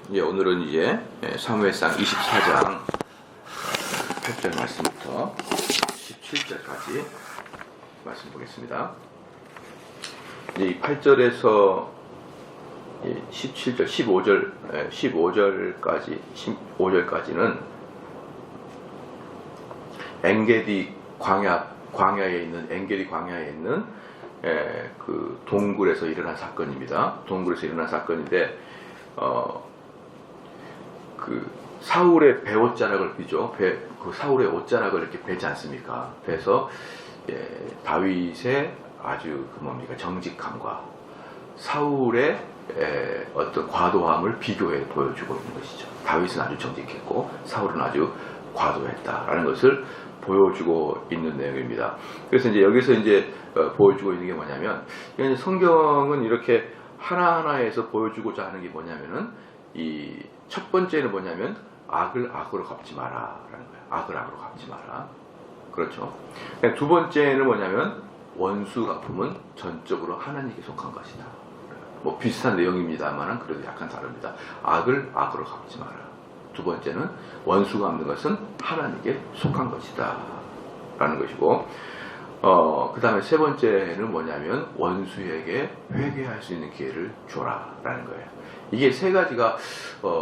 오늘은 이제 사무엘상 24장 8절 말씀부터 17절까지 말씀 보겠습니다. 이 8절에서 17절, 15절까지는 엔게디 광야에 있는 그 동굴에서 일어난 사건입니다. 동굴에서 일어난 사건인데 그 사울의 배 옷자락을 비죠. 그 사울의 옷자락을 이렇게 베지 않습니까? 그래서 다윗의 아주 정직함과 사울의 어떤 과도함을 비교해 보여주고 있는 것이죠. 다윗은 아주 정직했고 사울은 아주 과도했다라는 것을 보여주고 있는 내용입니다. 그래서 이제 여기서 이제 보여주고 있는 게 뭐냐면, 성경은 이렇게 하나하나에서 보여주고자 하는 게 뭐냐면은, 이 첫 번째는 뭐냐면 악을 악으로 갚지 마라라는 거예요. 악을 악으로 갚지 마라. 그렇죠. 두 번째는 뭐냐면 원수 갚음은 전적으로 하나님께 속한 것이다. 뭐 비슷한 내용입니다만은 그래도 약간 다릅니다. 악을 악으로 갚지 마라. 두 번째는 원수 갚는 것은 하나님께 속한 것이다 라는 것이고, 그 다음에 세 번째는 뭐냐면 원수에게 회개할 수 있는 기회를 줘라 라는 거예요. 이게 세 가지가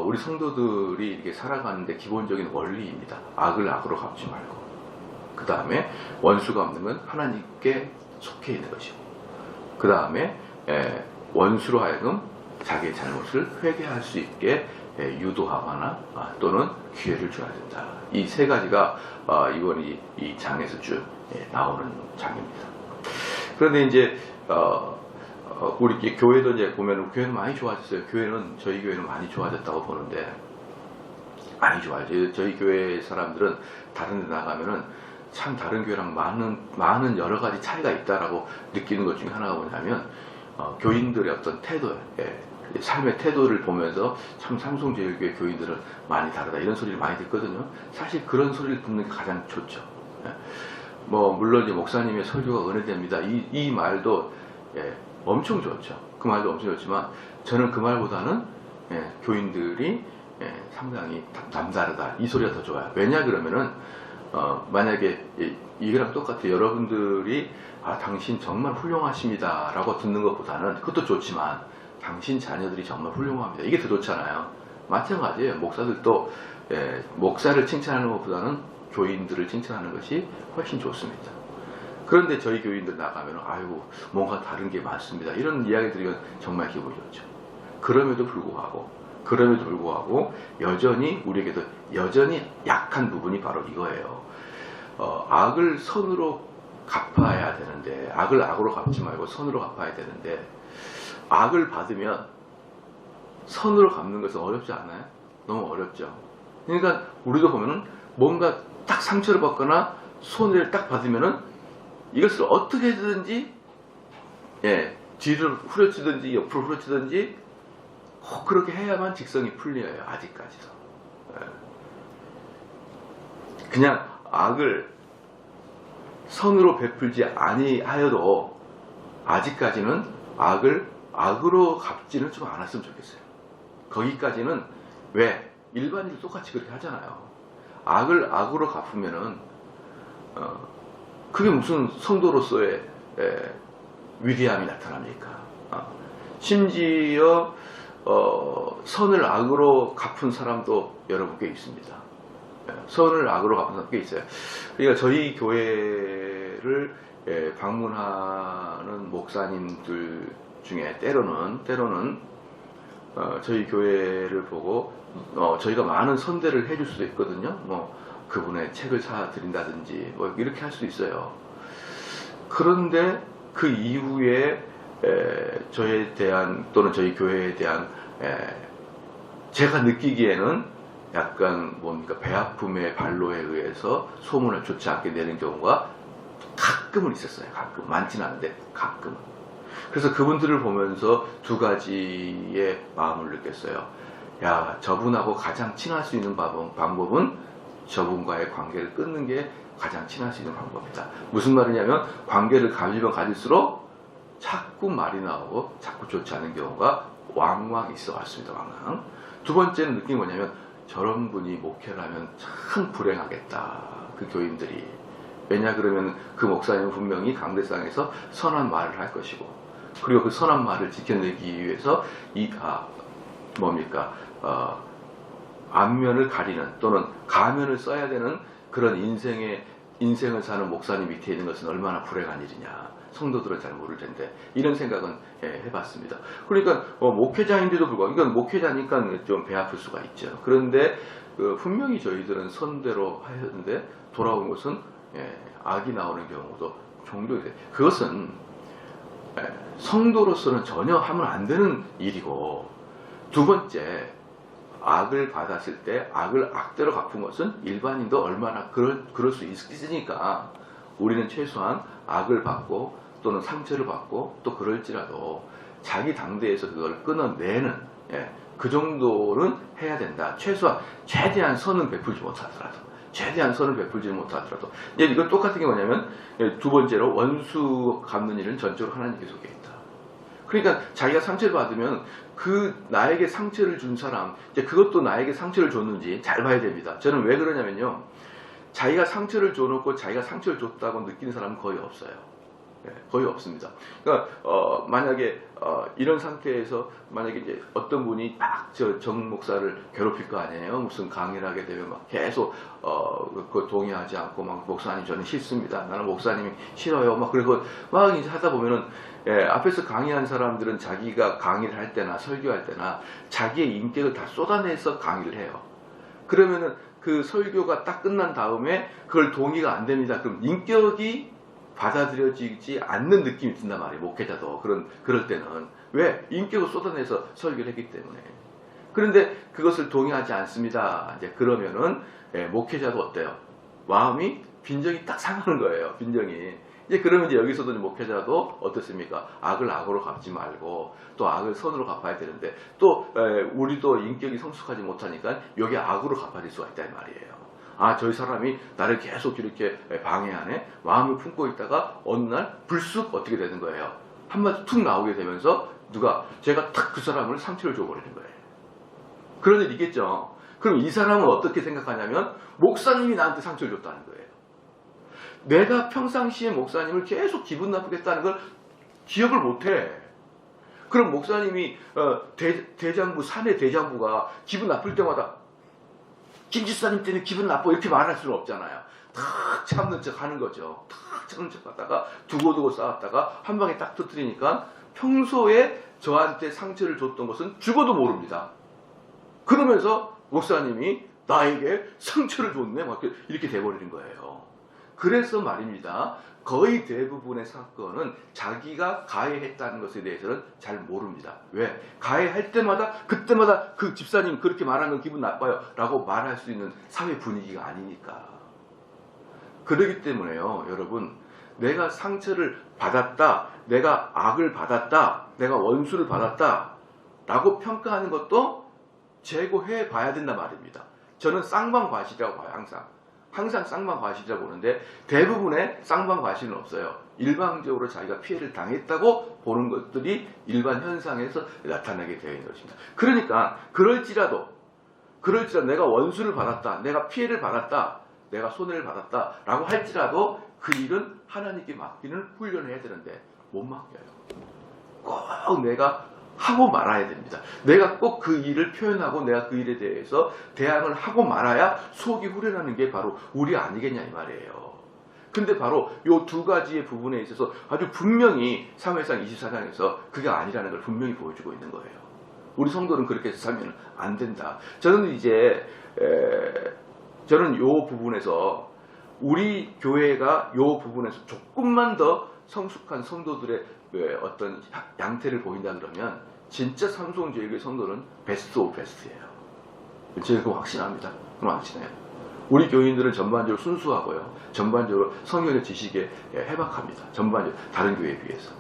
우리 성도들이 이렇게 살아가는데 기본적인 원리입니다. 악을 악으로 갚지 말고, 그 다음에 원수 갚는 건 하나님께 속해 있는 것이고, 그 다음에 원수로 하여금 자기의 잘못을 회개할 수 있게 유도하거나 또는 기회를 줘야 된다. 이 세 가지가 이번 이 장에서 쭉 나오는 장입니다. 그런데 이제 우리 교회도 이제 보면 교회는 많이 좋아졌어요. 저희 교회는 많이 좋아졌다고 보는데, 많이 좋아져요. 저희 교회 사람들은 다른 데 나가면은 참 다른 교회랑 많은 여러 가지 차이가 있다라고 느끼는 것 중에 하나가 뭐냐면, 교인들의 어떤 태도, 삶의 태도를 보면서 참 삼성제일교회 교인들은 많이 다르다 이런 소리를 많이 듣거든요. 사실 그런 소리를 듣는 게 가장 좋죠. 뭐 물론 이제 목사님의 설교가 은혜됩니다. 이 말도 엄청 좋죠. 그 말도 엄청 좋지만 저는 그 말보다는 교인들이 상당히 남다르다 이 소리가 더 좋아요. 왜냐 그러면은 만약에 이거랑 똑같아요. 여러분들이 당신 정말 훌륭하십니다 라고 듣는 것보다는, 그것도 좋지만 당신 자녀들이 정말 훌륭합니다 이게 더 좋잖아요. 마찬가지예요. 목사들도 목사를 칭찬하는 것보다는 교인들을 칭찬하는 것이 훨씬 좋습니다. 그런데 저희 교인들 나가면 아이고 뭔가 다른 게 많습니다 이런 이야기 들으면 정말 기분이 좋죠. 그럼에도 불구하고 우리에게도 여전히 약한 부분이 바로 이거예요. 악을 선으로 갚아야 되는데, 악을 악으로 갚지 말고 선으로 갚아야 되는데, 악을 받으면 선으로 갚는 것은 어렵지 않아요? 너무 어렵죠. 그러니까 우리도 보면은 뭔가 딱 상처를 받거나 손해를 딱 받으면은 이것을 어떻게든지 뒤를 후려치든지 옆으로 후려치든지 꼭 그렇게 해야만 직성이 풀려요. 아직까지도. 그냥 악을 선으로 베풀지 아니하여도 아직까지는 악을 악으로 갚지는 좀 않았으면 좋겠어요. 거기까지는 왜? 일반인도 똑같이 그렇게 하잖아요. 악을 악으로 갚으면은 그게 무슨 성도로서의 위대함이 나타납니까? 심지어 선을 악으로 갚은 사람도 여러분 꽤 있습니다. 선을 악으로 갚은 사람 꽤 있어요. 그러니까 저희 교회를 방문하는 목사님들 중에 때로는 저희 교회를 보고 저희가 많은 선대를 해줄 수도 있거든요. 뭐 그분의 책을 사드린다든지 뭐 이렇게 할 수 있어요. 그런데 그 이후에 저에 대한 또는 저희 교회에 대한 제가 느끼기에는 약간 배 아픔의 반로에 의해서 소문을 좋지 않게 내는 경우가 가끔은 있었어요. 가끔, 많지는 않은데 가끔은. 그래서 그분들을 보면서 두 가지의 마음을 느꼈어요. 야, 저분하고 가장 친할 수 있는 방법은 저분과의 관계를 끊는 게 가장 친할 수 있는 방법이다. 무슨 말이냐면 관계를 가지면 가질수록 자꾸 말이 나오고 자꾸 좋지 않은 경우가 왕왕 있어 왔습니다. 왕왕. 두 번째는 느낀 게 뭐냐면 저런 분이 목회를 하면 참 불행하겠다. 그 교인들이. 왜냐 그러면 그 목사님은 분명히 강대상에서 선한 말을 할 것이고, 그리고 그 선한 말을 지켜내기 위해서 안면을 가리는 또는 가면을 써야 되는 그런 인생을 사는 목사님 밑에 있는 것은 얼마나 불행한 일이냐. 성도들은 잘 모를 텐데 이런 생각은 해봤습니다. 그러니까 목회자인데도 불구하고, 이건 목회자니까 좀 배 아플 수가 있죠. 그런데 분명히 저희들은 선대로 하였는데 돌아온 것은 악이 나오는 경우도 종종 있어요. 그것은 성도로서는 전혀 하면 안 되는 일이고, 두 번째, 악을 받았을 때 악을 악대로 갚은 것은 일반인도 얼마나 그럴 수 있으니까 우리는 최소한 악을 받고 또는 상처를 받고 또 그럴지라도 자기 당대에서 그걸 끊어내는 그 정도는 해야 된다. 최소한 최대한 선은 베풀지 못하더라도, 이거 똑같은 게 뭐냐면, 두 번째로 원수 갚는 일은 전적으로 하나님께 속해 있다. 그러니까 자기가 상처를 받으면 그 나에게 상처를 준 사람, 이제 그것도 나에게 상처를 줬는지 잘 봐야 됩니다. 저는 왜 그러냐면요, 자기가 상처를 줘놓고 자기가 상처를 줬다고 느끼는 사람은 거의 없어요. 거의 없습니다. 그러니까 만약에 이런 상태에서 만약에 이제 어떤 분이 막 정 목사를 괴롭힐 거 아니에요. 무슨 강의를 하게 되면 막 계속 그 동의하지 않고 막 목사님 저는 싫습니다. 나는 목사님이 싫어요. 막 그리고 막 이제 하다 보면은 앞에서 강의한 사람들은 자기가 강의를 할 때나 설교할 때나 자기의 인격을 다 쏟아내서 강의를 해요. 그러면은 그 설교가 딱 끝난 다음에 그걸 동의가 안 됩니다. 그럼 인격이 받아들여지지 않는 느낌이 든단 말이에요. 목회자도 그럴 때는. 왜? 인격을 쏟아내서 설교를 했기 때문에. 그런데 그것을 동의하지 않습니다. 이제 그러면은 목회자도 어때요? 마음이 빈정이 딱 상하는 거예요. 빈정이. 이제 그러면 이제 여기서도 목회자도 어떻습니까? 악을 악으로 갚지 말고 또 악을 선으로 갚아야 되는데, 또 우리도 인격이 성숙하지 못하니까 여기 악으로 갚아질 수가 있다 이 말이에요. 저희 사람이 나를 계속 이렇게 방해하네. 마음을 품고 있다가 어느 날 불쑥 어떻게 되는 거예요? 한마디 툭 나오게 되면서 제가 탁 그 사람을 상처를 줘버리는 거예요. 그런 일 있겠죠. 그럼 이 사람은 어떻게 생각하냐면 목사님이 나한테 상처를 줬다는 거예요. 내가 평상시에 목사님을 계속 기분 나쁘게 했다는 걸 기억을 못해. 그럼 목사님이 대장부, 사내 대장부가 기분 나쁠 때마다 김지사님 때문에 기분 나빠 이렇게 말할 수는 없잖아요. 탁 참는 척 하는 거죠. 탁 참는 척 하다가 두고두고 싸웠다가 한 방에 딱 터뜨리니까 평소에 저한테 상처를 줬던 것은 죽어도 모릅니다. 그러면서 목사님이 나에게 상처를 줬네 막 이렇게 돼버리는 거예요. 그래서 말입니다. 거의 대부분의 사건은 자기가 가해했다는 것에 대해서는 잘 모릅니다. 왜? 가해할 때마다 그때마다 그 집사님 그렇게 말하는 건 기분 나빠요 라고 말할 수 있는 사회 분위기가 아니니까. 그렇기 때문에요, 여러분, 내가 상처를 받았다, 내가 악을 받았다, 내가 원수를 받았다 라고 평가하는 것도 재고해 봐야 된단 말입니다. 저는 쌍방과실이라고 봐요. 항상 쌍방과실이라고 보는데 대부분의 쌍방과실은 없어요. 일방적으로 자기가 피해를 당했다고 보는 것들이 일반 현상에서 나타나게 되어 있는 것입니다. 그러니까 그럴지라도 내가 원수를 받았다, 내가 피해를 받았다, 내가 손해를 받았다 라고 할지라도 그 일은 하나님께 맡기는 훈련을 해야 되는데 못 맡겨요. 꼭 내가 하고 말아야 됩니다. 내가 꼭 그 일을 표현하고 내가 그 일에 대해서 대항을 하고 말아야 속이 후련하는 게 바로 우리 아니겠냐 이 말이에요. 근데 바로 이 두 가지의 부분에 있어서 아주 분명히 사무엘상 24장에서 그게 아니라는 걸 분명히 보여주고 있는 거예요. 우리 성도는 그렇게 해서 살면 안 된다. 저는 이 부분에서 우리 교회가 이 부분에서 조금만 더 성숙한 성도들의 어떤 양태를 보인다 그러면 진짜 삼성제일교회 성도는 베스트 오브 베스트예요. 제가 그거 확신합니다. 그럼 확신해요. 우리 교인들은 전반적으로 순수하고요. 전반적으로 성경의 지식에 해박합니다. 전반적으로 다른 교회에 비해서.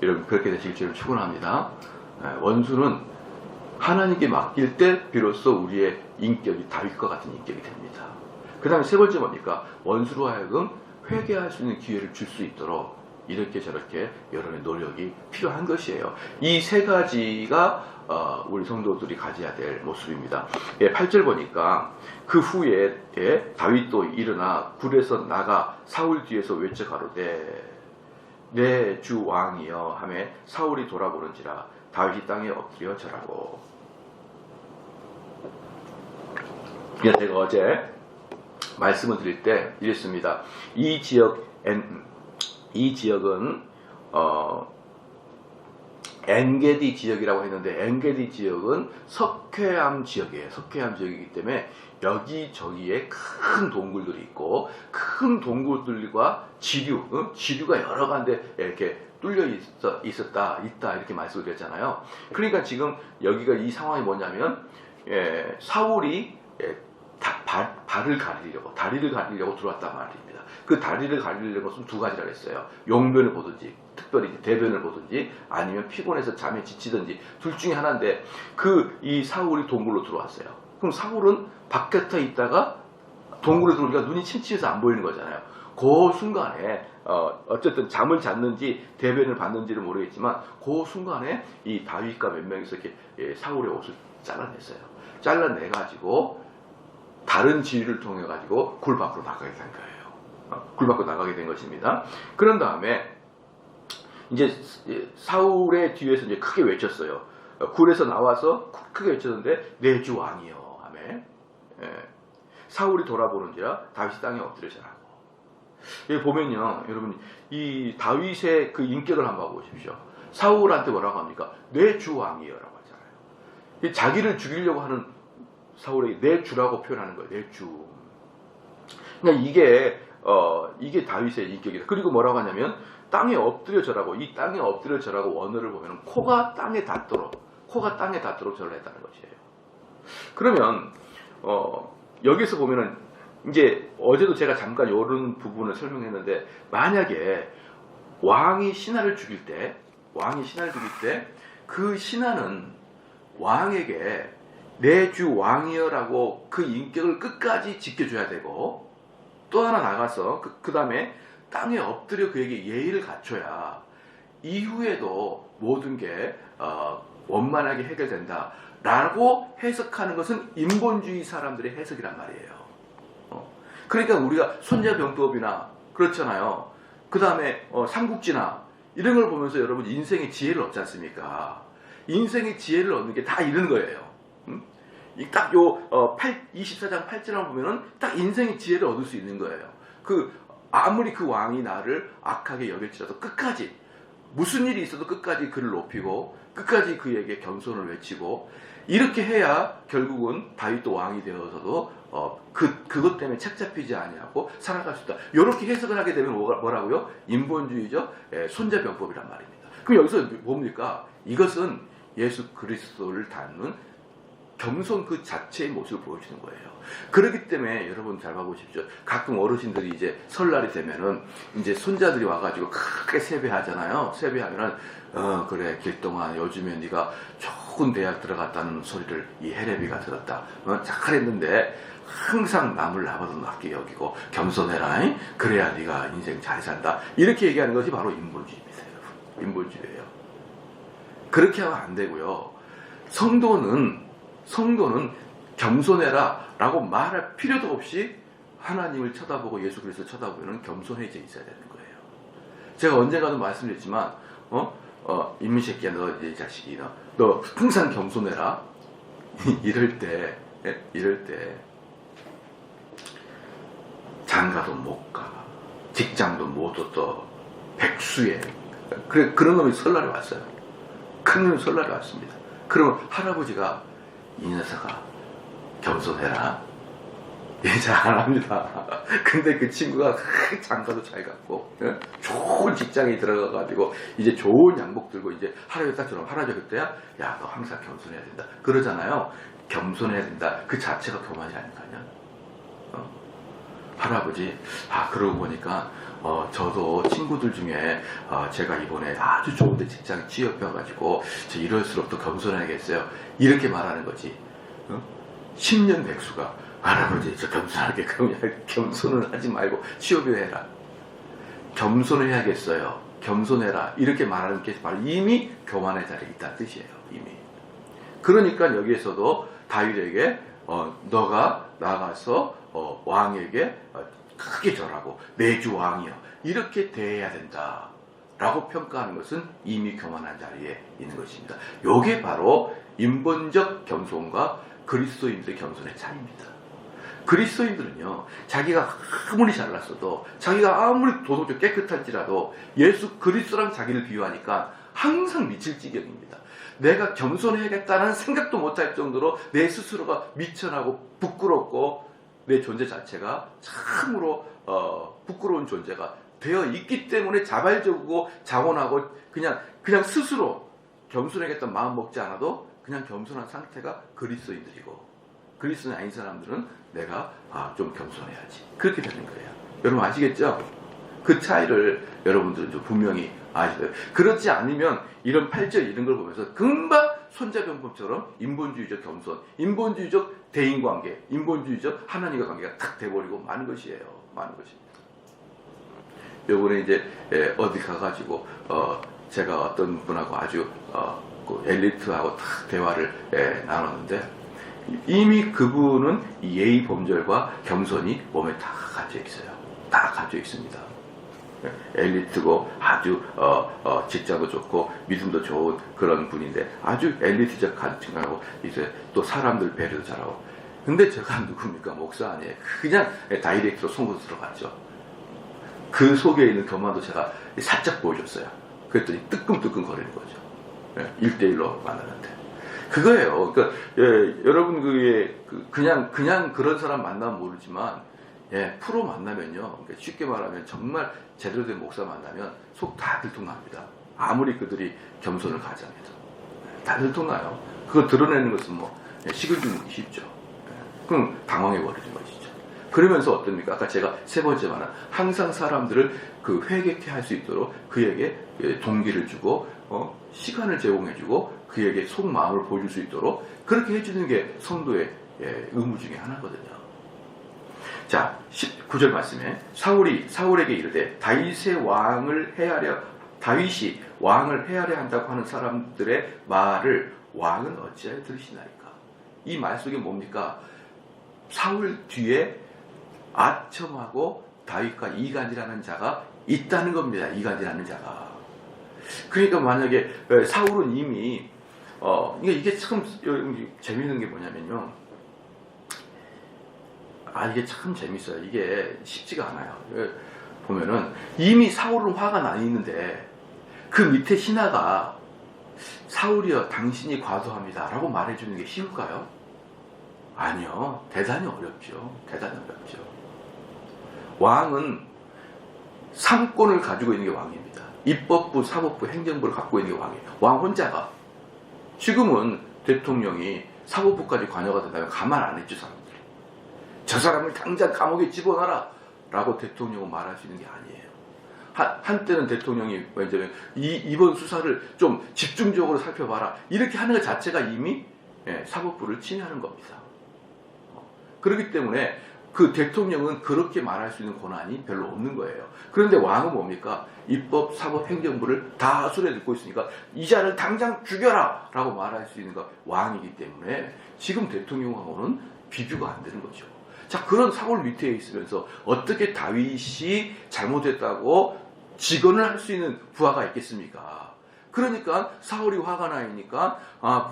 여러분 그렇게 되시길 주를 축원합니다. 원수는 하나님께 맡길 때 비로소 우리의 인격이 다윗과 같은 인격이 됩니다. 그 다음에 세 번째 뭡니까? 원수로 하여금 회개할 수 있는 기회를 줄 수 있도록 이렇게 저렇게 여러분의 노력이 필요한 것이에요. 이 세 가지가 우리 성도들이 가져야 될 모습입니다. 8절 보니까 그 후에 다윗도 일어나 굴에서 나가 사울 뒤에서 외쳐 가로되 내 주 왕이여 하매 사울이 돌아보는지라 다윗이 땅에 엎드려 절하고. 제가 어제 말씀을 드릴 때 이랬습니다. 이 지역은 엔게디 지역이라고 했는데, 엔게디 지역은 석회암 지역이에요. 석회암 지역이기 때문에 여기저기에 큰 동굴들이 있고, 큰 동굴들과 지류가 여러 가운데 이렇게 뚫려 있다 이렇게 말씀을 드렸잖아요. 그러니까 지금 여기가 이 상황이 뭐냐면, 사울이 다리를 가리려고 들어왔단 말입니다. 그 다리를 가리려는 것은 두 가지라고 했어요. 용변을 보든지, 특별히 대변을 보든지, 아니면 피곤해서 잠에 지치든지, 둘 중에 하나인데, 이 사울이 동굴로 들어왔어요. 그럼 사울은 바깥에 있다가 동굴에 들어오니까 눈이 침침해서 안 보이는 거잖아요. 그 순간에 어쨌든 잠을 잤는지 대변을 봤는지는 모르겠지만, 그 순간에 이 다윗과 몇 명이서 이렇게 사울의 옷을 잘라냈어요. 잘라내가지고 다른 지위를 통해 가지고 굴 밖으로 나가게 된 거예요. 굴 밖으로 나가게 된 것입니다. 그런 다음에 이제 사울의 뒤에서 이제 크게 외쳤어요. 굴에서 나와서 크게 외쳤는데 내 주 왕이여 하며 사울이 돌아보는지라 다윗이 땅에 엎드려 절하고. 여기 보면요, 여러분 이 다윗의 그 인격을 한번 보십시오. 사울한테 뭐라고 합니까? 내 주 왕이여라고 하잖아요. 자기를 죽이려고 하는 사울에게 내 주라고 표현하는 거예요. 내 주. 그러니까 이게 다윗의 인격이다. 그리고 뭐라고 하냐면 땅에 엎드려 절하고, 이 땅에 엎드려 절하고 원어를 보면 코가 땅에 닿도록 절을 했다는 것이에요. 그러면 여기서 보면은 이제 어제도 제가 잠깐 이런 부분을 설명했는데, 만약에 왕이 신하를 죽일 때 그 신하는 왕에게 내 주 왕이여라고 그 인격을 끝까지 지켜줘야 되고, 또 하나 나가서 그 다음에 땅에 엎드려 그에게 예의를 갖춰야 이후에도 모든 게 원만하게 해결된다 라고 해석하는 것은 인본주의 사람들의 해석이란 말이에요. 그러니까 우리가 손자병법이나 그렇잖아요. 그 다음에 삼국지나 이런 걸 보면서 여러분 인생의 지혜를 얻지 않습니까? 인생의 지혜를 얻는 게 다 이런 거예요. 딱 24장 8절을 보면은 딱 인생의 지혜를 얻을 수 있는 거예요. 아무리 그 왕이 나를 악하게 여길지라도 끝까지, 무슨 일이 있어도 끝까지 그를 높이고, 끝까지 그에게 겸손을 외치고, 이렇게 해야 결국은 다윗도 왕이 되어서도 그것 때문에 책 잡히지 아니하고 살아갈 수 있다. 이렇게 해석을 하게 되면 뭐라고요? 인본주의적 손자병법이란 말입니다. 그럼 여기서 뭡니까? 이것은 예수 그리스도를 닮는 겸손 그 자체의 모습을 보여주는 거예요. 그렇기 때문에 여러분 잘 봐보십시오. 가끔 어르신들이 이제 설날이 되면은 이제 손자들이 와가지고 크게 세배하잖아요. 세배하면은 그래 길동아 요즘에 네가 좋은 대학 들어갔다는 소리를 이 헤레비가 들었다. 잘했는데 항상 남을 나보다 낮게 여기고 겸손해라. 그래야 네가 인생 잘 산다. 이렇게 얘기하는 것이 바로 인본주의입니다. 인본주의예요. 그렇게 하면 안 되고요. 성도는 겸손해라 라고 말할 필요도 없이 하나님을 쳐다보고 예수 그리스도를 쳐다보면 겸손해져 있어야 되는 거예요. 제가 언젠가도 말씀드렸지만 인민새끼야 너 이 자식이 너 항상 겸손해라. 이럴 때 장가도 못 가, 직장도 못 얻어, 백수에 그런 놈이 설날에 왔어요. 큰 놈이 설날에 왔습니다. 그러면 할아버지가 이 녀석아 겸손해라. 예, 잘 안 합니다. 근데 그 친구가 장가도 잘 갔고 좋은 직장에 들어가가지고 이제 좋은 양복 들고 이제 할아버지 딱처럼 할아버지 그때야 야 너 항상 겸손해야 된다 그러잖아요. 겸손해야 된다 그 자체가 교만이 아닐까요? 할아버지 그러고 보니까 저도 친구들 중에 제가 이번에 아주 좋은데 직장 취업해가지고 저 이럴수록 더 겸손해야겠어요. 이렇게 말하는 거지. 10년 백수가 할아버지 저 겸손하게 겸손을 하지 말고 취업을 해라. 겸손을 해야겠어요. 겸손해라 이렇게 말하는 게 바로 이미 교만의 자리에 있다는 뜻이에요. 이미. 그러니까 여기에서도 다윗에게 너가 나가서 왕에게 크게 절하고 내주 왕이여 이렇게 대해야 된다 라고 평가하는 것은 이미 교만한 자리에 있는 것입니다. 이게 바로 인본적 겸손과 그리스도인들의 겸손의 차이입니다. 그리스도인들은요, 자기가 아무리 잘났어도, 자기가 아무리 도덕적으로 깨끗할지라도 예수 그리스도랑 자기를 비유하니까 항상 미칠 지경입니다. 내가 겸손해야겠다는 생각도 못할 정도로 내 스스로가 미천하고 부끄럽고 내 존재 자체가 참으로 부끄러운 존재가 되어 있기 때문에 자발적이고 자원하고 그냥 스스로 겸손하겠다는 마음 먹지 않아도 그냥 겸손한 상태가 그리스도인들이고, 그리스도인 아닌 사람들은 내가 좀 겸손해야지 그렇게 되는 거예요. 여러분 아시겠죠? 그 차이를 여러분들은 좀 분명히 아시고요. 그렇지 않으면 이런 8절 이런 걸 보면서 금방 손자병법처럼 인본주의적 겸손, 인본주의적 대인관계, 인본주의적 하나님과 관계가 탁 돼버리고 마는 것이에요. 많은 것입니다. 요번에 이제 어디 가가지고 제가 어떤 분하고 아주 그 엘리트하고 탁 대화를 나눴는데 이미 그분은 예의 범절과 겸손이 몸에 다 갇혀 있어요. 다 갇혀 있습니다. 엘리트고 아주 직장도 좋고 믿음도 좋은 그런 분인데 아주 엘리트적 가치관하고 이제 또 사람들 배려도 잘하고. 근데 제가 누굽니까? 목사 아니에요. 그냥 다이렉트로 송곳 들어갔죠. 그 속에 있는 교만도 제가 살짝 보여줬어요. 그랬더니 뜨끔뜨끔 거리는 거죠. 1대1로 만나는데. 그거예요. 그러니까 여러분 그냥 그런 사람 만나면 모르지만 프로 만나면요. 그러니까 쉽게 말하면 정말 제대로 된 목사 만나면 속 다 들통납니다. 아무리 그들이 겸손을 가장해도 다 들통나요. 그거 드러내는 것은 뭐 식을 주는 게 쉽죠. 그럼 당황해버리는 것이죠. 그러면서 어떻습니까? 아까 제가 세 번째 말한 항상 사람들을 회개케 할 수 있도록 그에게 동기를 주고 시간을 제공해주고 그에게 속마음을 보여줄 수 있도록 그렇게 해주는 게 성도의 의무 중에 하나거든요. 자, 19절 말씀에 사울에게 이르되 다윗이 왕을 헤아려 한다고 하는 사람들의 말을 왕은 어찌하여 들으시나이까? 이 말 속에 뭡니까? 사울 뒤에 아첨하고 다윗과 이간질하는 자가 있다는 겁니다. 이간질하는 자가. 그러니까 만약에 사울은 이미 이게 참 재밌는 게 뭐냐면요. 이게 참 재밌어요. 이게 쉽지가 않아요. 보면은 이미 사울은 화가 나 있는데 그 밑에 신하가 사울이여 당신이 과도합니다 라고 말해주는 게 쉬울까요? 아니요. 대단히 어렵죠. 대단히 어렵죠. 왕은 상권을 가지고 있는 게 왕입니다. 입법부, 사법부, 행정부를 갖고 있는 게 왕이에요. 왕 혼자가. 지금은 대통령이 사법부까지 관여가 된다면 가만 안 했죠, 사람들이. 저 사람을 당장 감옥에 집어넣어라 라고 대통령은 말할 수 있는 게 아니에요. 한때는 대통령이 왜냐면 이번 수사를 좀 집중적으로 살펴봐라 이렇게 하는 것 자체가 이미 사법부를 침해하는 겁니다. 그렇기 때문에 그 대통령은 그렇게 말할 수 있는 권한이 별로 없는 거예요. 그런데 왕은 뭡니까? 입법, 사법, 행정부를 다 손에 들고 있으니까 이 자를 당장 죽여라 라고 말할 수 있는 거 왕이기 때문에 지금 대통령하고는 비교가 안 되는 거죠. 자, 그런 사울 밑에 있으면서 어떻게 다윗이 잘못했다고 직언을 할 수 있는 부하가 있겠습니까? 그러니까 사울이 화가 나니까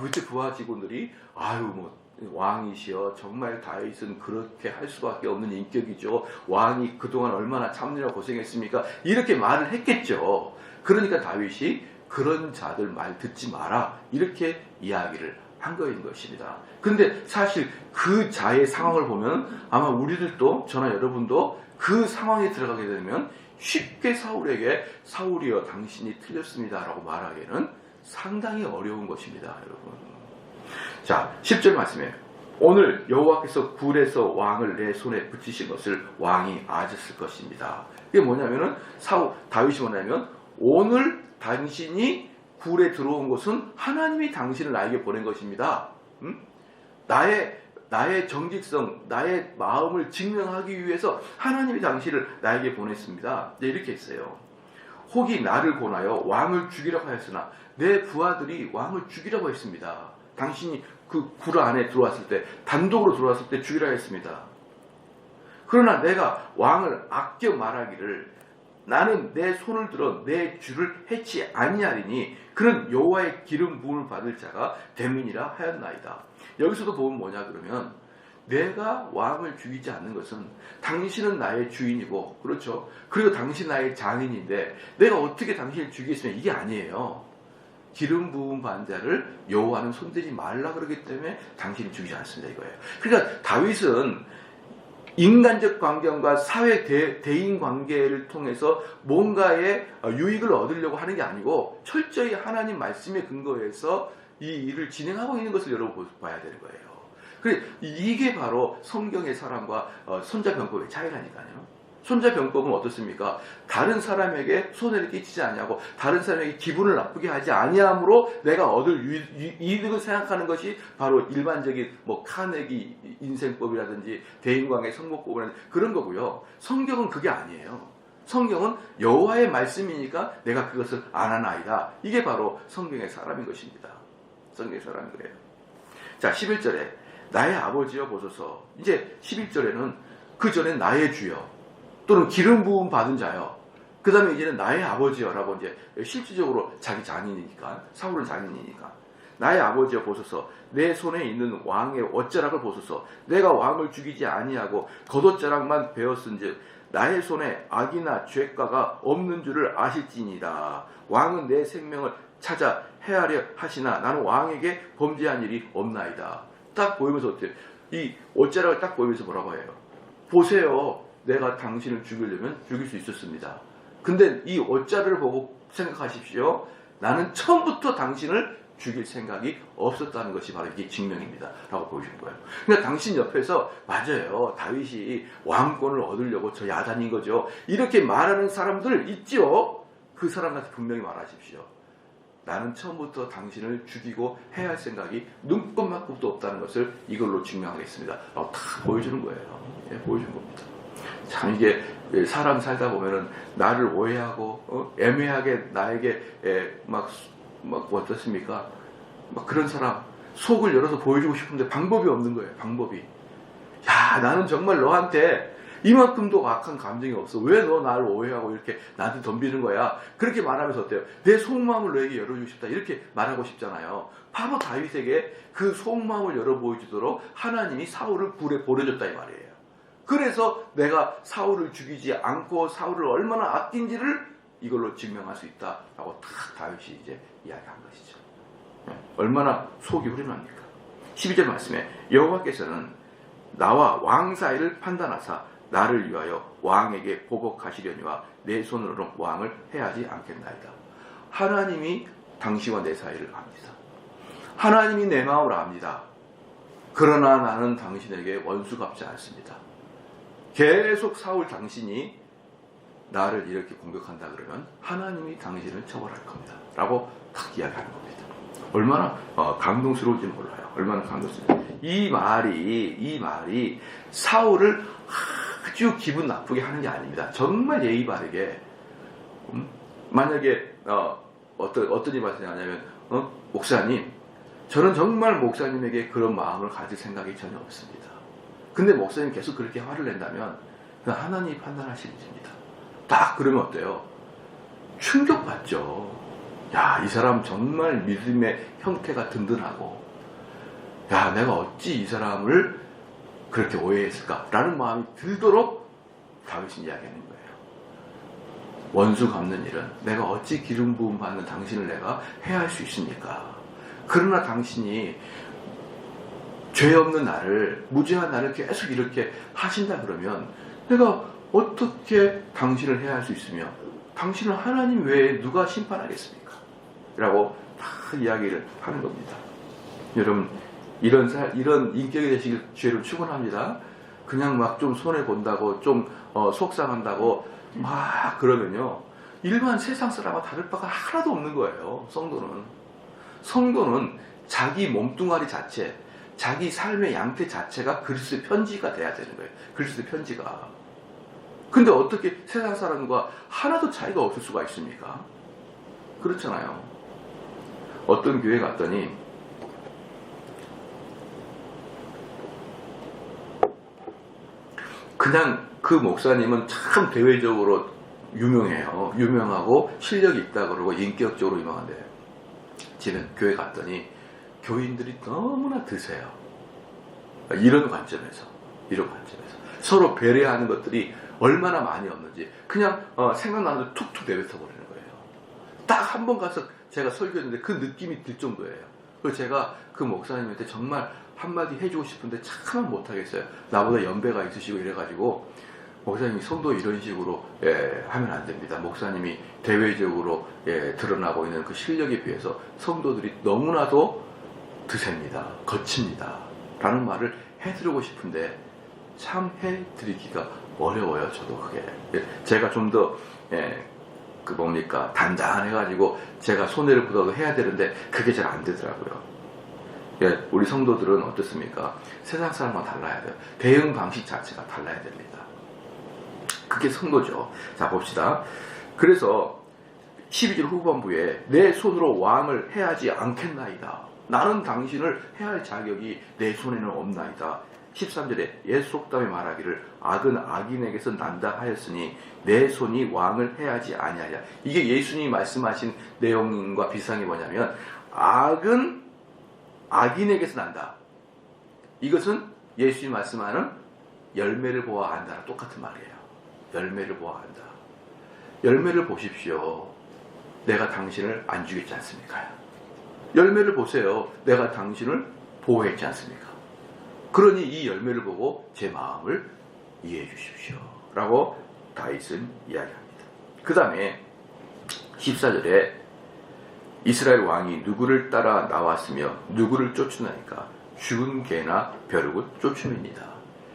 밑에 부하 직원들이 왕이시여 정말 다윗은 그렇게 할 수밖에 없는 인격이죠. 왕이 그동안 얼마나 참느라 고생했습니까? 이렇게 말을 했겠죠. 그러니까 다윗이 그런 자들 말 듣지 마라 이렇게 이야기를 한 거인 것입니다. 근데 사실 그 자의 상황을 보면 아마 우리들도 저나 여러분도 그 상황에 들어가게 되면 쉽게 사울에게 사울이여 당신이 틀렸습니다 라고 말하기에는 상당히 어려운 것입니다. 여러분. 자, 10절 말씀에 오늘 여호와께서 굴에서 왕을 내 손에 붙이신 것을 왕이 아셨을 것입니다. 이게 뭐냐면은 다윗이 뭐냐면 오늘 당신이 굴에 들어온 것은 하나님이 당신을 나에게 보낸 것입니다. 나의 정직성, 나의 마음을 증명하기 위해서 하나님이 당신을 나에게 보냈습니다. 이렇게 했어요. 혹이 나를 권하여 왕을 죽이라고 하였으나 내 부하들이 왕을 죽이라고 했습니다. 당신이 그 굴 안에 들어왔을 때, 단독으로 들어왔을 때 죽이라 했습니다. 그러나 내가 왕을 아껴 말하기를 나는 내 손을 들어 내 주를 해치 아니하리니 그는 여호와의 기름 부음을 받을 자가 됨이니라 하였나이다. 여기서도 보면 뭐냐 그러면, 내가 왕을 죽이지 않는 것은 당신은 나의 주인이고, 그렇죠, 그리고 당신 나의 장인인데 내가 어떻게 당신을 죽이겠으면, 이게 아니에요. 기름 부음 받은 자를 여호와는 손대지 말라 그러기 때문에 당신이 죽이지 않습니다, 이거예요. 그러니까 다윗은 인간적 관계와 사회 대인 관계를 통해서 뭔가의 유익을 얻으려고 하는 게 아니고 철저히 하나님 말씀에 근거해서 이 일을 진행하고 있는 것을 여러분 봐야 되는 거예요. 그래, 이게 바로 성경의 사람과 손자병법의 차이라니까요. 손자병법은 어떻습니까? 다른 사람에게 손해를 끼치지 아니하고 다른 사람에게 기분을 나쁘게 하지 아니함으로 내가 얻을 이득을 생각하는 것이 바로 일반적인 카네기 인생법이라든지 대인관계 성공법이라든지 그런 거고요. 성경은 그게 아니에요. 성경은 여호와의 말씀이니까 내가 그것을 안 하나이다. 이게 바로 성경의 사람인 것입니다. 성경의 사람이 그래요. 자, 11절에 나의 아버지여 보소서. 이제 11절에는 그 전에 나의 주여 또는 기름 부음 받은 자여, 그 다음에 이제는 나의 아버지여라고 이제 실질적으로 자기 장인이니까, 사울은 장인이니까 나의 아버지여 보소서. 내 손에 있는 왕의 옷자락을 보소서. 내가 왕을 죽이지 아니하고 겉옷자락만 베었은즉 나의 손에 악이나 죄가가 없는 줄을 아실지니라. 왕은 내 생명을 찾아 해하려 하시나 나는 왕에게 범죄한 일이 없나이다. 딱 보이면서 어때요? 이 옷자락을 딱 보이면서 뭐라고 해요? 보세요. 내가 당신을 죽이려면 죽일 수 있었습니다. 근데 이 옷자를 보고 생각하십시오. 나는 처음부터 당신을 죽일 생각이 없었다는 것이 바로 이게 증명입니다. 라고 보여주는 거예요. 그러니까 당신 옆에서 맞아요. 다윗이 왕권을 얻으려고 저 야단인 거죠. 이렇게 말하는 사람들 있죠. 그 사람한테 분명히 말하십시오. 나는 처음부터 당신을 죽이고 해야 할 생각이 눈꼽만큼도 없다는 것을 이걸로 증명하겠습니다. 라고 다 보여주는 거예요. 예, 보여주는 겁니다. 참 이게 사람 살다 보면은 나를 오해하고 애매하게 나에게 막 어떻습니까? 막 그런 사람 속을 열어서 보여주고 싶은데 방법이 없는 거예요. 방법이. 야, 나는 정말 너한테 이만큼도 악한 감정이 없어. 왜 너 나를 오해하고 이렇게 나한테 덤비는 거야? 그렇게 말하면서 어때요? 내 속마음을 너에게 열어주고 싶다. 이렇게 말하고 싶잖아요. 바로 다윗에게 그 속마음을 열어 보여주도록 하나님이 사울을 불에 보내줬다 이 말이에요. 그래서 내가 사울을 죽이지 않고 사울을 얼마나 아낀지를 이걸로 증명할 수 있다라고 딱 다윗이 이제 이야기한 것이죠. 얼마나 속이 후련합니까? 12절 말씀에 여호와께서는 나와 왕 사이를 판단하사 나를 위하여 왕에게 보복하시려니와 내 손으로 왕을 해하지 않겠나이다. 하나님이 당신과 내 사이를 압니다. 하나님이 내 마음을 압니다. 그러나 나는 당신에게 원수 갚지 않습니다. 계속 사울 당신이 나를 이렇게 공격한다 그러면 하나님이 당신을 처벌할 겁니다. 라고 딱 이야기하는 겁니다. 얼마나 감동스러운지 몰라요. 얼마나 감동스러운지. 이 말이 사울을 아주 기분 나쁘게 하는 게 아닙니다. 정말 예의 바르게 만약에 어떤 일이 발생하냐면 목사님, 저는 정말 목사님에게 그런 마음을 가질 생각이 전혀 없습니다. 근데 목사님 계속 그렇게 화를 낸다면 그건 하나님이 판단하실 일입니다. 딱 그러면 어때요? 충격받죠. 야, 이 사람 정말 믿음의 형태가 든든하고, 야, 내가 어찌 이 사람을 그렇게 오해했을까라는 마음이 들도록 다윗이 이야기하는 거예요. 원수 갚는 일은 내가 어찌 기름 부음 받는 당신을 내가 해야 할 수 있습니까? 그러나 당신이 죄 없는 나를, 무죄한 나를 계속 이렇게 하신다 그러면 내가 어떻게 당신을 해야 할 수 있으며 당신은 하나님 외에 누가 심판하겠습니까? 라고 다 이야기를 하는 겁니다. 여러분, 이런 인격이 되시길 주의를 축원합니다. 그냥 막 좀 손해본다고 좀 속상한다고 막 그러면요, 일반 세상 사람과 다를 바가 하나도 없는 거예요. 성도는 자기 몸뚱아리 자체, 자기 삶의 양태 자체가 그리스도의 편지가 돼야 되는 거예요. 그리스도의 편지가. 근데 어떻게 세상 사람과 하나도 차이가 없을 수가 있습니까? 그렇잖아요. 어떤 교회 갔더니 그냥 그 목사님은 참 대외적으로 유명해요. 유명하고 실력이 있다 그러고 인격적으로 유명한데 지는 교회 갔더니 교인들이 너무나 드세요. 이런 관점에서 서로 배려하는 것들이 얼마나 많이 없는지 그냥 생각나는 대로 툭툭 내뱉어 버리는 거예요. 딱 한 번 가서 제가 설교했는데 그 느낌이 들 정도예요. 그래서 제가 그 목사님한테 정말 한마디 해주고 싶은데 참 못하겠어요. 나보다 연배가 있으시고 이래가지고 목사님이 성도 이런 식으로 하면 안 됩니다. 목사님이 대외적으로 드러나고 있는 그 실력에 비해서 성도들이 너무나도 드셉니다. 거칩니다. 라는 말을 해드리고 싶은데 참 해드리기가 어려워요. 저도 그게. 제가 좀 더 단단해가지고 제가 손해를 보다도 해야 되는데 그게 잘 안 되더라고요. 우리 성도들은 어떻습니까? 세상 사람과 달라야 돼요. 대응 방식 자체가 달라야 됩니다. 그게 성도죠. 자, 봅시다. 그래서 12절 후반부에 내 손으로 왕을 해하지 않겠나이다. 나는 당신을 해할 자격이 내 손에는 없나이다. 13절에 옛 속담에 말하기를 악은 악인에게서 난다 하였으니 내 손이 왕을 해하지 아니하랴. 이게 예수님이 말씀하신 내용과 비슷한 게 뭐냐면 악은 악인에게서 난다. 이것은 예수님이 말씀하는 열매를 보아 안다랑 똑같은 말이에요. 열매를 보아 안다. 열매를 보십시오. 내가 당신을 안 죽였지 않습니까? 열매를 보세요. 내가 당신을 보호했지 않습니까? 그러니 이 열매를 보고 제 마음을 이해해 주십시오. 라고 다윗은 이야기합니다. 그 다음에 14절에 이스라엘 왕이 누구를 따라 나왔으며 누구를 쫓으나니까 죽은 개나 벼룩을 쫓음입니다.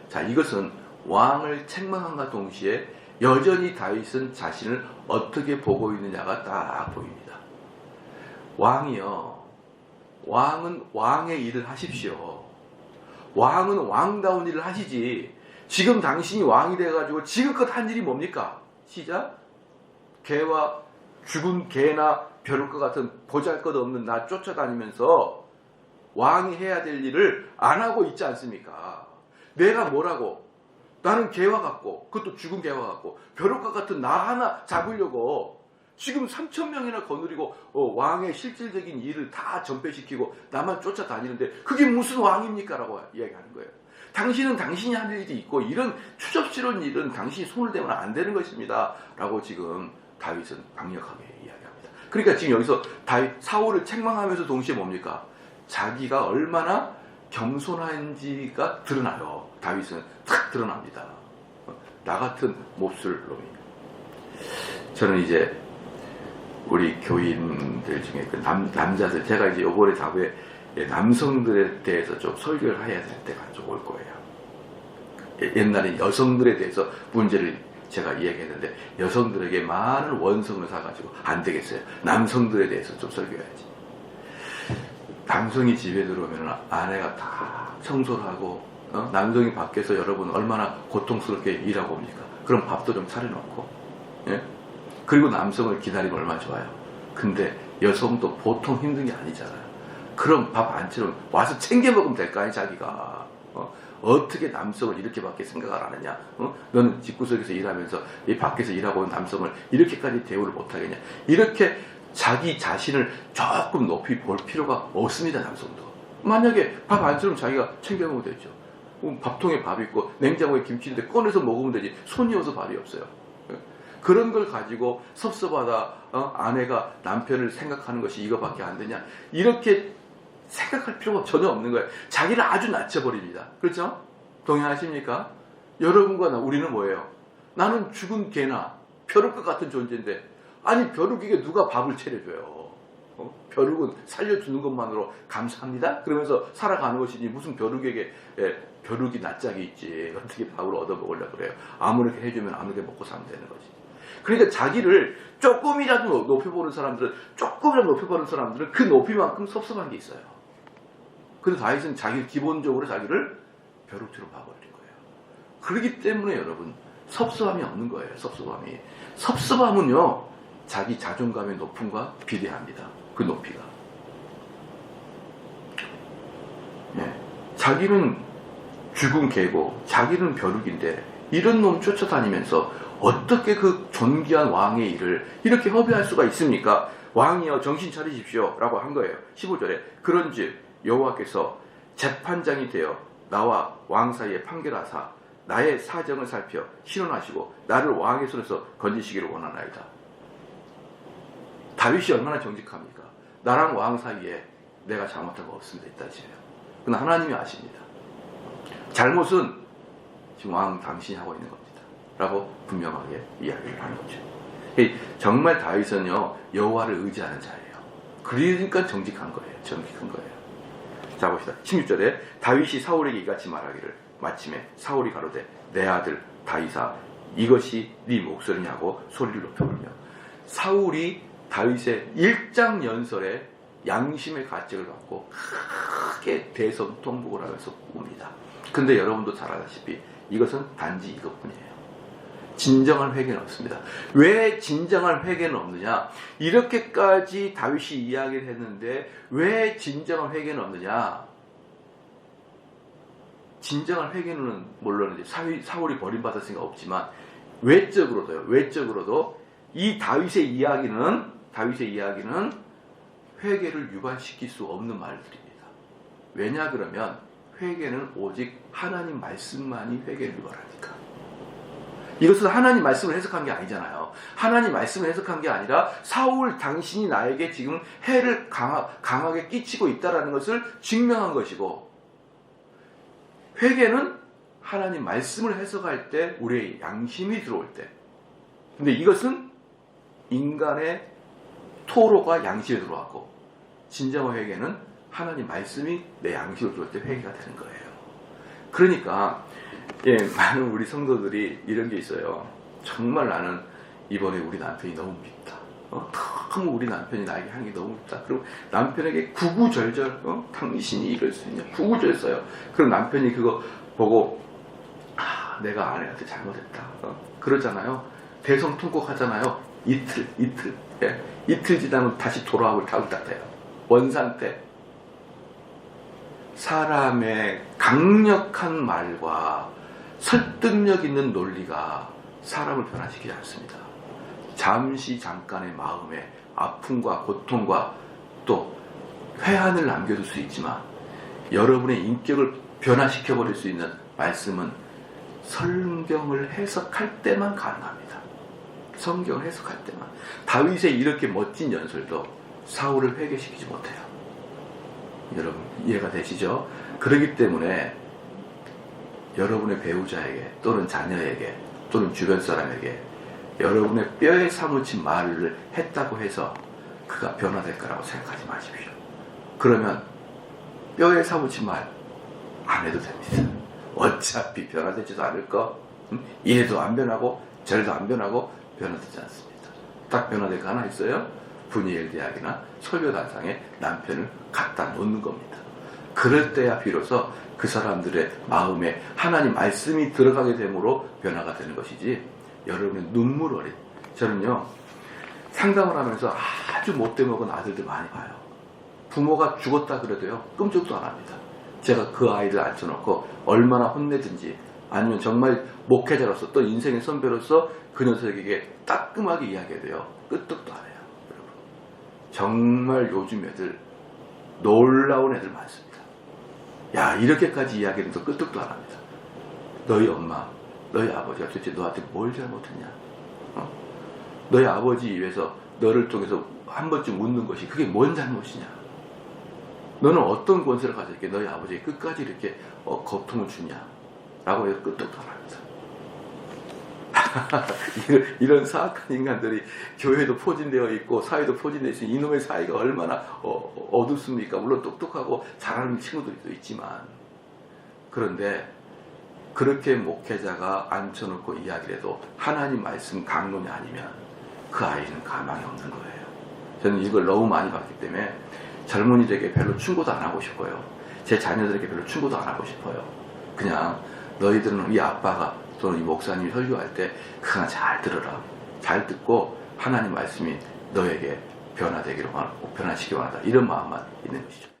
자, 이것은 왕을 책망함과 동시에 여전히 다윗은 자신을 어떻게 보고 있느냐가 딱 보입니다. 왕은 왕의 일을 하십시오. 왕은 왕다운 일을 하시지. 지금 당신이 왕이 돼가지고 지금껏 한 일이 뭡니까? 시작. 개와 죽은 개나 벼룩과 같은 보잘것없는 나 쫓아다니면서 왕이 해야 될 일을 안 하고 있지 않습니까? 내가 뭐라고? 나는 개와 같고 그것도 죽은 개와 같고 벼룩과 같은 나 하나 잡으려고 지금 3,000명이나 거느리고 왕의 실질적인 일을 다 전폐시키고 나만 쫓아다니는데 그게 무슨 왕입니까? 라고 이야기하는 거예요. 당신은 당신이 할 일이 있고 이런 추접스러운 일은 당신이 손을 대면 안 되는 것입니다. 라고 지금 다윗은 강력하게 이야기합니다. 그러니까 지금 여기서 사울을 책망하면서 동시에 뭡니까? 자기가 얼마나 겸손한지가 드러나요. 다윗은 탁 드러납니다. 나 같은 몹쓸 놈이. 저는 이제 우리 교인들 중에 그 남자들, 제가 이제 요번에 다음에 남성들에 대해서 좀 설교를 해야 될 때가 좀 올 거예요. 옛날에 여성들에 대해서 문제를 제가 이야기했는데 여성들에게 많은 원성을 사가지고 안 되겠어요. 남성들에 대해서 좀 설교해야지. 남성이 집에 들어오면 아내가 다 청소를 하고 남성이 밖에서 여러분 얼마나 고통스럽게 일하고 옵니까? 그럼 밥도 좀 차려놓고 그리고 남성을 기다리면 얼마나 좋아요. 근데 여성도 보통 힘든 게 아니잖아요. 그럼 밥 안 차려면 와서 챙겨 먹으면 될 거 아니야 자기가. 어떻게 남성을 이렇게밖에 생각을 안 하냐? 너는 집구석에서 일하면서 이 밖에서 일하고 있는 남성을 이렇게까지 대우를 못하겠냐? 이렇게 자기 자신을 조금 높이 볼 필요가 없습니다. 남성도. 만약에 밥 안 차리면 자기가 챙겨 먹으면 되죠. 밥통에 밥 있고 냉장고에 김치 있는데 꺼내서 먹으면 되지. 손이 어서 발이 없어요. 그런 걸 가지고 섭섭하다 아내가 남편을 생각하는 것이 이거밖에 안 되냐? 이렇게 생각할 필요가 전혀 없는 거예요. 자기를 아주 낮춰버립니다. 그렇죠? 동의하십니까? 여러분과 우리는 뭐예요? 나는 죽은 개나 벼룩과 같은 존재인데 아니 벼룩에게 누가 밥을 차려줘요? 벼룩은 살려주는 것만으로 감사합니다? 그러면서 살아가는 것이지 무슨 벼룩에게 벼룩이 낯짝이 있지 어떻게 밥을 얻어먹으려고 그래요? 아무렇게 해주면 아무렇게 먹고 사면 되는 거지. 그러니까 자기를 조금이라도 높여보는 사람들은 그 높이만큼 섭섭한 게 있어요. 그래서 다윗은 기본적으로 자기를 벼룩처럼 봐버린 거예요. 그렇기 때문에 여러분 섭섭함이 없는 거예요. 섭섭함이. 섭섭함은요, 자기 자존감의 높음과 비례합니다. 그 높이가. 예. 자기는 죽은 개고 자기는 벼룩인데 이런 놈 쫓아다니면서 어떻게 그 존귀한 왕의 일을 이렇게 허비할 수가 있습니까? 왕이여 정신 차리십시오 라고 한 거예요. 15절에 그런즉 여호와께서 재판장이 되어 나와 왕 사이에 판결하사 나의 사정을 살펴 신원하시고 나를 왕의 손에서 건지시기를 원하나이다. 다윗이 얼마나 정직합니까? 나랑 왕 사이에 내가 잘못한 거 없습니다. 있다지요. 그러나 하나님이 아십니다. 잘못은 지금 왕 당신이 하고 있는 겁니다. 라고 분명하게 이야기를 하는 거죠. 정말 다윗은요, 여호와를 의지하는 자예요. 그러니까 정직한 거예요. 정직한 거예요. 자, 봅시다. 16절에 다윗이 사울에게 이같이 말하기를 마침에 사울이 가로되 내 아들 다윗아 이것이 네 목소리냐고 소리를 높여버리며 사울이 다윗의 일장연설에 양심의 가책을 받고 크게 대성통곡을 하면서 웁니다. 근데 여러분도 잘 아다시피 이것은 단지 이것뿐이에요. 진정한 회개는 없습니다. 왜 진정한 회개는 없느냐? 이렇게까지 다윗이 이야기를 했는데 왜 진정한 회개는 없느냐? 진정한 회개는 물론 이제 사울이 버림받았으니까 없지만 외적으로도 이 다윗의 이야기는 회개를 유발시킬 수 없는 말들입니다. 왜냐 그러면 회개는 오직 하나님 말씀만이 회개를 유발하니까. 이것은 하나님 말씀을 해석한 게 아니잖아요. 하나님 말씀을 해석한 게 아니라 사울 당신이 나에게 지금 해를 강하게 끼치고 있다는 것을 증명한 것이고, 회개는 하나님 말씀을 해석할 때 우리의 양심이 들어올 때. 근데 이것은 인간의 토로가 양심에 들어왔고, 진정한 회개는 하나님 말씀이 내 양심에 들어올 때 회개가 되는 거예요. 그러니까 많은 우리 성도들이 이런 게 있어요. 정말 나는 이번에 우리 남편이 너무 밉다. 너무 우리 남편이 나에게 한 게 너무 밉다. 그리고 남편에게 구구절절 당신이 이럴 수 있냐 구구절 써요. 그럼 남편이 그거 보고 내가 아내한테 잘못했다 그러잖아요. 대성통곡하잖아요. 이틀 지나면 다시 돌아오고 다윗같아요. 원상태. 사람의 강력한 말과 설득력 있는 논리가 사람을 변화시키지 않습니다. 잠깐의 마음의 아픔과 고통과 또 회한을 남겨둘 수 있지만 여러분의 인격을 변화시켜버릴 수 있는 말씀은 성경을 해석할 때만 가능합니다. 성경을 해석할 때만. 다윗의 이렇게 멋진 연설도 사울을 회개시키지 못해요. 여러분 이해가 되시죠? 그렇기 때문에 여러분의 배우자에게 또는 자녀에게 또는 주변 사람에게 여러분의 뼈에 사무친 말을 했다고 해서 그가 변화될 거라고 생각하지 마십시오. 그러면 뼈에 사무친 말 안 해도 됩니다. 어차피 변화되지도 않을 거. 이래도 안 변하고 저래도 안 변하고 변화되지 않습니다. 딱 변화될 거 하나 있어요. 분이엘 대학이나 설교단상에 남편을 갖다 놓는 겁니다. 그럴 때야 비로소 그 사람들의 마음에 하나님 말씀이 들어가게 됨으로 변화가 되는 것이지, 여러분의 눈물 어린, 저는요 상담을 하면서 아주 못돼 먹은 아들들 많이 봐요. 부모가 죽었다 그래도요 끔찍도 안 합니다. 제가 그 아이를 앉혀놓고 얼마나 혼내든지, 아니면 정말 목회자로서 또 인생의 선배로서 그 녀석에게 따끔하게 이야기해도요 끄떡도 안 해요. 여러분 정말 요즘 애들 놀라운 애들 많습니다. 야, 이렇게까지 이야기해도 끄떡도 안 합니다. 너희 엄마, 너희 아버지가 도대체 너한테 뭘 잘못했냐? 너희 아버지 위해서 너를 통해서 한 번쯤 웃는 것이 그게 뭔 잘못이냐? 너는 어떤 권세를 가졌기에 너희 아버지에게 끝까지 이렇게 고통을 주냐? 라고 해서 끄떡도 안 합니다. 이런 사악한 인간들이 교회도 포진되어 있고 사회도 포진되어 있으니 이놈의 사이가 얼마나 어둡습니까? 물론 똑똑하고 잘하는 친구들도 있지만, 그런데 그렇게 목회자가 앉혀놓고 이야기를 해도 하나님 말씀 강론이 아니면 그 아이는 가망이 없는 거예요. 저는 이걸 너무 많이 봤기 때문에 젊은이들에게 별로 충고도 안 하고 싶어요. 제 자녀들에게 별로 충고도 안 하고 싶어요. 그냥 너희들은 이 아빠가 또는 이 목사님이 설교할 때 그거 잘 들어라. 잘 듣고 하나님 말씀이 너에게 변화되기를 원하고 변화시키기 원하다. 이런 마음만 있는 것이죠.